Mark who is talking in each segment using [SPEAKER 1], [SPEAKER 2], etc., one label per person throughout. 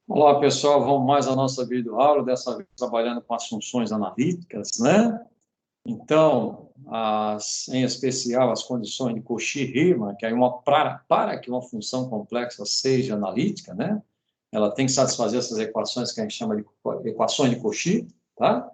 [SPEAKER 1] Olá, pessoal. Vamos mais à nossa videoaula, dessa vez trabalhando com as funções analíticas, né? Então, em especial, as condições de Cauchy-Riemann, que é para que uma função complexa seja analítica, né? Ela tem que satisfazer essas equações que a gente chama de equações de Cauchy, tá?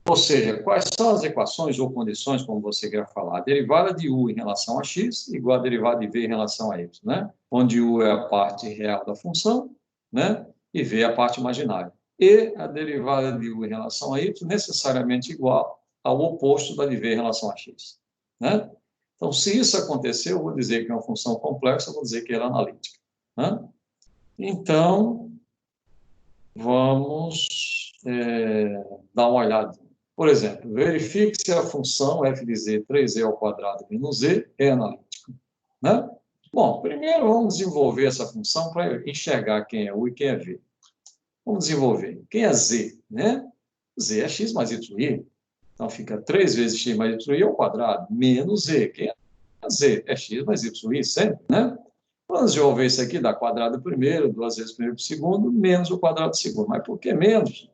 [SPEAKER 1] Ou seja, quais são as equações ou condições, como você quer falar? A derivada de u em relação a x igual a derivada de v em relação a y, né? Onde u é a parte real da função, né? E v é a parte imaginária. E a derivada de u em relação a y necessariamente igual ao oposto da de v em relação a x, né? Então, se isso acontecer, eu vou dizer que é uma função complexa, eu vou dizer que ela é analítica, né? Então, vamos dar uma olhada. Por exemplo, verifique se a função f de z 3e ao quadrado menos z é analítica, né? Bom, primeiro vamos desenvolver essa função para enxergar quem é u e quem é v. Vamos desenvolver. Quem é z, né? Z é x mais y. Então, fica 3 vezes x mais y ao quadrado, menos z. Quem é z? É x mais y sempre, né? Vamos desenvolver isso aqui, dá quadrado primeiro, 2 vezes primeiro para o segundo, menos o quadrado do segundo. Mas por que menos?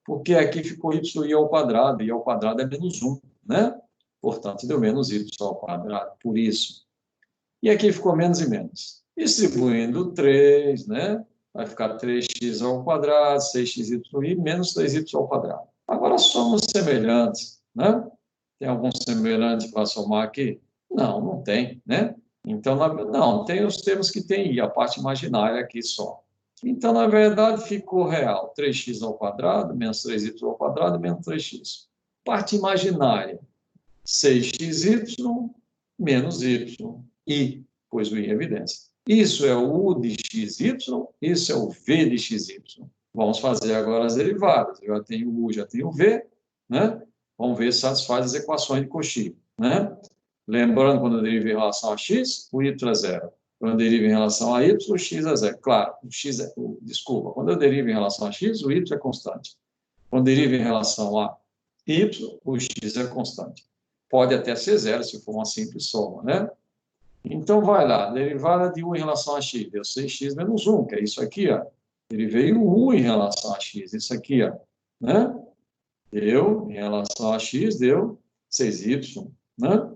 [SPEAKER 1] Porque aqui ficou y ao quadrado, e ao quadrado é menos 1, né? Portanto, deu menos y ao quadrado, por isso. E aqui ficou menos e menos. Distribuindo 3, né? Vai ficar 3x ao quadrado, 6xy, menos 3y ao quadrado. Agora somos semelhantes, né? Tem algum semelhante para somar aqui? Não, não tem, né? Então, não, tem os termos que tem i, a parte imaginária aqui só. Então, na verdade, ficou real. 3x ao quadrado, menos 3y ao quadrado, menos 3x. Parte imaginária, 6xy menos y. I, pois o i é evidência. Isso é o u de xy, isso é o v de xy. Vamos fazer agora as derivadas. Eu já tenho o u, já tenho o v, né? Vamos ver se satisfaz as equações de Cauchy, né? Lembrando, quando eu derivo em relação a x, o y é zero. Quando eu derivo em relação a y, o x é zero. Claro, desculpa, quando eu derivo em relação a x, o y é constante. Quando eu derivo em relação a y, o x é constante. Pode até ser zero, se for uma simples soma, né? Então, vai lá, derivada de u em relação a x, deu 6x menos 1, que é isso aqui, ó. Derivei o u em relação a x, isso aqui, ó, né? Deu, em relação a x, deu 6y, né?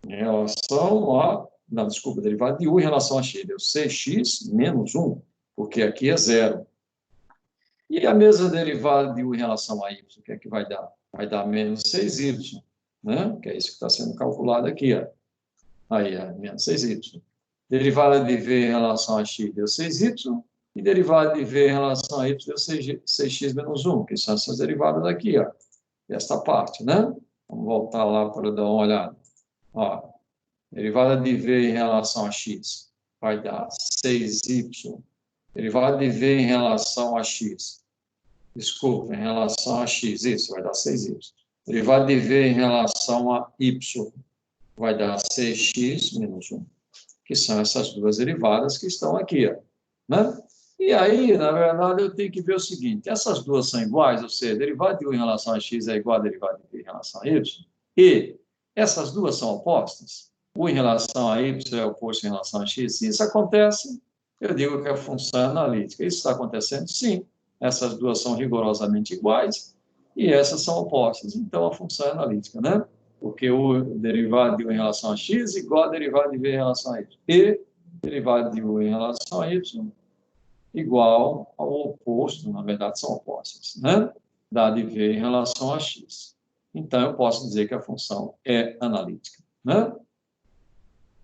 [SPEAKER 1] Em relação a... Não, desculpa, derivada de u em relação a x, deu 6x menos 1, porque aqui é zero. E a mesma derivada de u em relação a y, o que é que vai dar? Vai dar menos 6y, né? Que é isso que está sendo calculado aqui, ó. Aí, menos 6y. Derivada de v em relação a x deu 6y, e derivada de v em relação a y deu 6x menos 1, que são essas derivadas aqui, ó, desta parte, né? Vamos voltar lá para dar uma olhada. Ó, derivada de v em relação a x vai dar 6y. Derivada de v em relação a x, desculpa, em relação a x, isso vai dar 6y. Derivada de v em relação a y vai dar 6x menos 1, que são essas duas derivadas que estão aqui, ó, né? E aí, na verdade, eu tenho que ver o seguinte, essas duas são iguais, ou seja, a derivada de u em relação a x é igual a derivada de v em relação a y, e essas duas são opostas, u em relação a y é oposto em relação a x. Se isso acontece, eu digo que a função é analítica. Isso está acontecendo? Sim. Essas duas são rigorosamente iguais e essas são opostas. Então, a função é analítica, né? Porque o derivado de u em relação a x é igual a derivada de v em relação a y. E derivada de u em relação a y igual ao oposto, na verdade são opostas, né? Da de v em relação a x. Então, eu posso dizer que a função é analítica, né?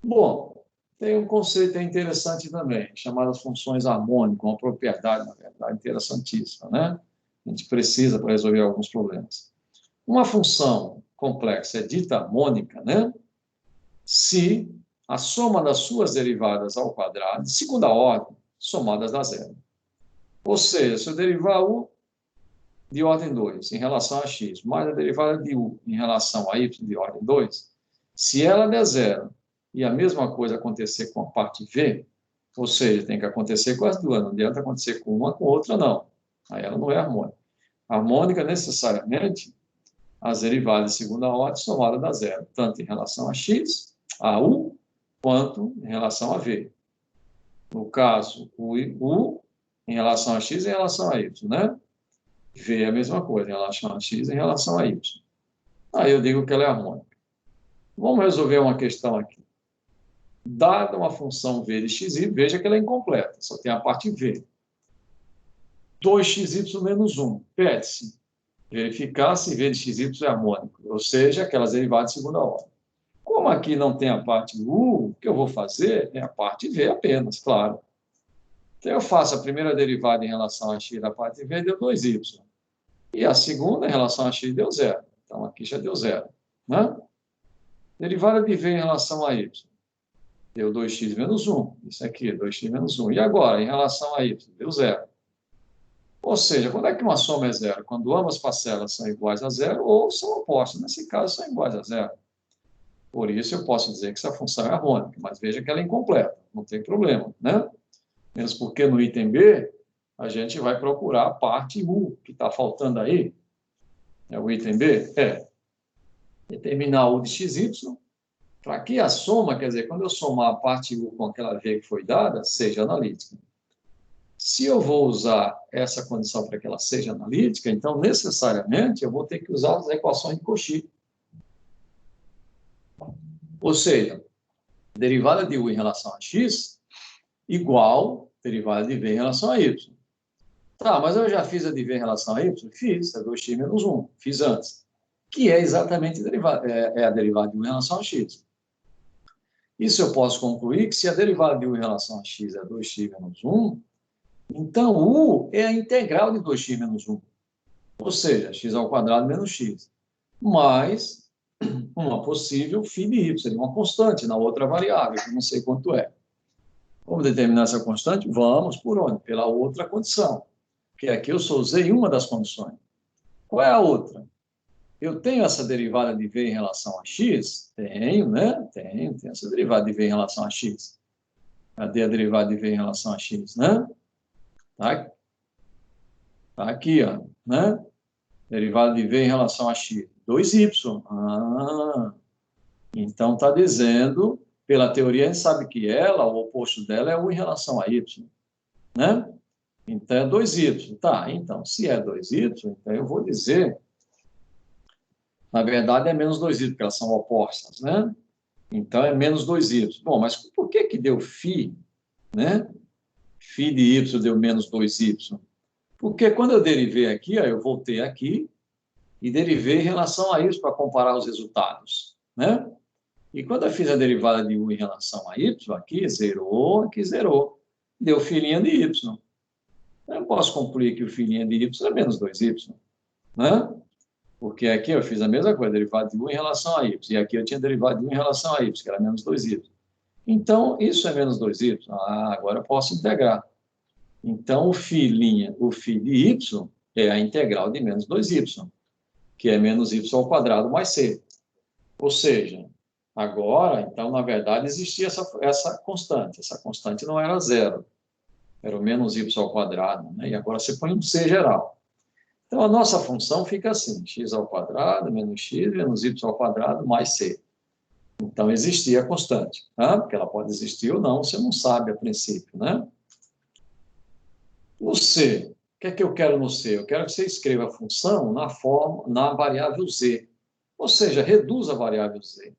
[SPEAKER 1] Bom, tem um conceito interessante também, chamado funções harmônicas, uma propriedade, na verdade, interessantíssima, né? A gente precisa para resolver alguns problemas. Uma função complexa é dita harmônica, né? Se a soma das suas derivadas ao quadrado, de segunda ordem, somadas dá zero. Ou seja, se eu derivar u de ordem 2 em relação a x, mais a derivada de u em relação a y de ordem 2, se ela der zero e a mesma coisa acontecer com a parte v, ou seja, tem que acontecer com as duas, não adianta acontecer com uma com outra, não. Aí ela não é harmônica. Harmônica, necessariamente, as derivadas de segunda ordem somadas dá zero, tanto em relação a x, a u, quanto em relação a v. No caso, u em relação a x em relação a y, né? V é a mesma coisa, em relação a x em relação a y. Aí eu digo que ela é harmônica. Vamos resolver uma questão aqui. Dada uma função v de xy, veja que ela é incompleta, só tem a parte v. 2xy menos 1. Pede-se verificar se v de xy é harmônico, ou seja, aquelas derivadas de segunda ordem. Como aqui não tem a parte u, o que eu vou fazer é a parte v apenas, claro. Então, eu faço a primeira derivada em relação a x da parte v, deu 2y. E a segunda, em relação a x, deu 0. Então, aqui já deu 0. Né? Derivada de v em relação a y. Deu 2x menos 1. Isso aqui, 2x menos 1. E agora, em relação a y? Deu 0. Ou seja, quando é que uma soma é 0? Quando ambas parcelas são iguais a 0 ou são opostas. Nesse caso, são iguais a 0. Por isso, eu posso dizer que essa função é harmônica. Mas veja que ela é incompleta. Não tem problema, né? Mesmo porque no item B, a gente vai procurar a parte U, que está faltando aí. É o item B? É. Determinar U de xy, para que a soma, quer dizer, quando eu somar a parte U com aquela V que foi dada, seja analítica. Se eu vou usar essa condição para que ela seja analítica, então, necessariamente, eu vou ter que usar as equações de Cauchy. Ou seja, derivada de U em relação a x igual derivada de V em relação a y. Tá, mas eu já fiz a de V em relação a y? Fiz, é 2x menos 1, fiz antes. Que é exatamente a derivada de U em relação a x. Isso eu posso concluir que se a derivada de U em relação a x é 2x menos 1, então U é a integral de 2x menos 1. Ou seja, x ao quadrado menos x. Mais uma possível φ de y, uma constante na outra variável, que eu não sei quanto é. Vamos determinar essa constante? Vamos por onde? Pela outra condição. Que aqui eu só usei uma das condições. Qual é a outra? Eu tenho essa derivada de v em relação a x? Tenho, né? Tenho essa derivada de v em relação a x. Cadê a derivada de v em relação a x, né? Tá aqui, ó, né? Derivada de v em relação a x. 2y. Então está dizendo, pela teoria, a gente sabe que ela, o oposto dela é 1 em relação a y, né? Então é 2y. Tá, então, se é 2y, então eu vou dizer, na verdade é menos 2y, porque elas são opostas, né? Então é menos 2y. Bom, mas por que deu φ, né? Φ de y deu menos 2y? Porque quando eu derivei aqui, ó, eu voltei aqui e derivei em relação a isso para comparar os resultados, né? E quando eu fiz a derivada de u em relação a y, aqui zerou, deu filhinha de y. Eu posso concluir que o filhinha de y é menos 2y, né? Porque aqui eu fiz a mesma coisa, derivada de u em relação a y, e aqui eu tinha derivada de u em relação a y, que era menos 2y. Então, isso é menos 2y. Agora eu posso integrar. Então, o φ de y é a integral de menos 2y, que é menos y ao quadrado mais c. Ou seja, agora, então, na verdade, existia essa constante. Essa constante não era zero. Era o menos y ao quadrado, né? E agora você põe um c geral. Então, a nossa função fica assim, x ao quadrado menos x menos y ao quadrado mais c. Então, existia a constante, tá? Porque ela pode existir ou não, você não sabe a princípio, né? No c, o que é que eu quero no c? Eu quero que você escreva a função na variável z. Ou seja, reduz a variável z.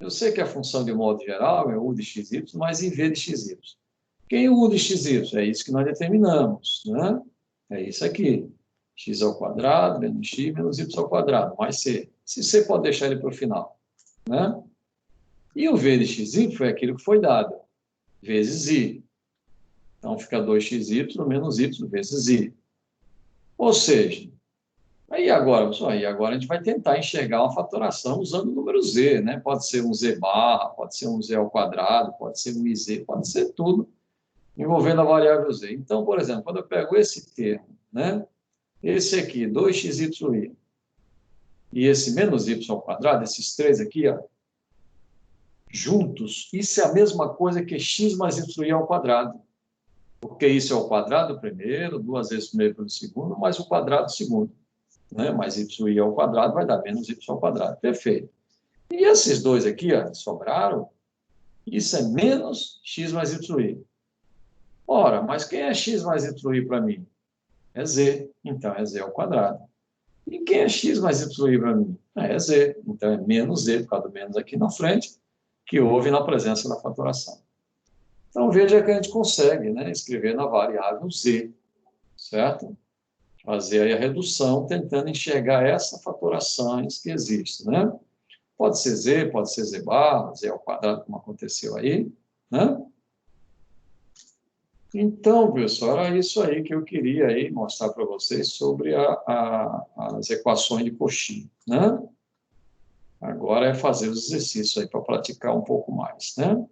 [SPEAKER 1] Eu sei que a função, de modo geral, é u de xy mais em v de xy. Quem é o u de xy? É isso que nós determinamos, né? É isso aqui. X ao quadrado, menos x, menos y ao quadrado, mais c. Se c pode deixar ele para o final, né? E o v de xy foi aquilo que foi dado, vezes i. Então, fica 2xy menos y vezes i. Ou seja, aí agora a gente vai tentar enxergar uma fatoração usando o número z, né? Pode ser um z barra, pode ser um z ao quadrado, pode ser um iz, pode ser tudo envolvendo a variável z. Então, por exemplo, quando eu pego esse termo, né? Esse aqui, 2xy, e esse menos y ao quadrado, esses três aqui, ó, juntos, isso é a mesma coisa que x mais y ao quadrado. Porque isso é o quadrado primeiro, 2 vezes primeiro pelo segundo, mais o quadrado segundo. Né? Mais y ao quadrado vai dar menos y ao quadrado. Perfeito. E esses dois aqui, ó, sobraram, isso é menos x mais y. Ora, mas quem é x mais y para mim? É z, então é z ao quadrado. E quem é x mais y para mim? É z, então é menos z, por causa do menos aqui na frente, que houve na presença da fatoração. Então, veja que a gente consegue, né, escrever na variável z, certo? Fazer aí a redução, tentando enxergar essa fatorações que existem, né? Pode ser z, pode ser z barra, z ao quadrado, como aconteceu aí, né? Então, pessoal, era isso aí que eu queria aí mostrar para vocês sobre as equações de Cauchy, né? Agora é fazer os exercícios aí para praticar um pouco mais, né?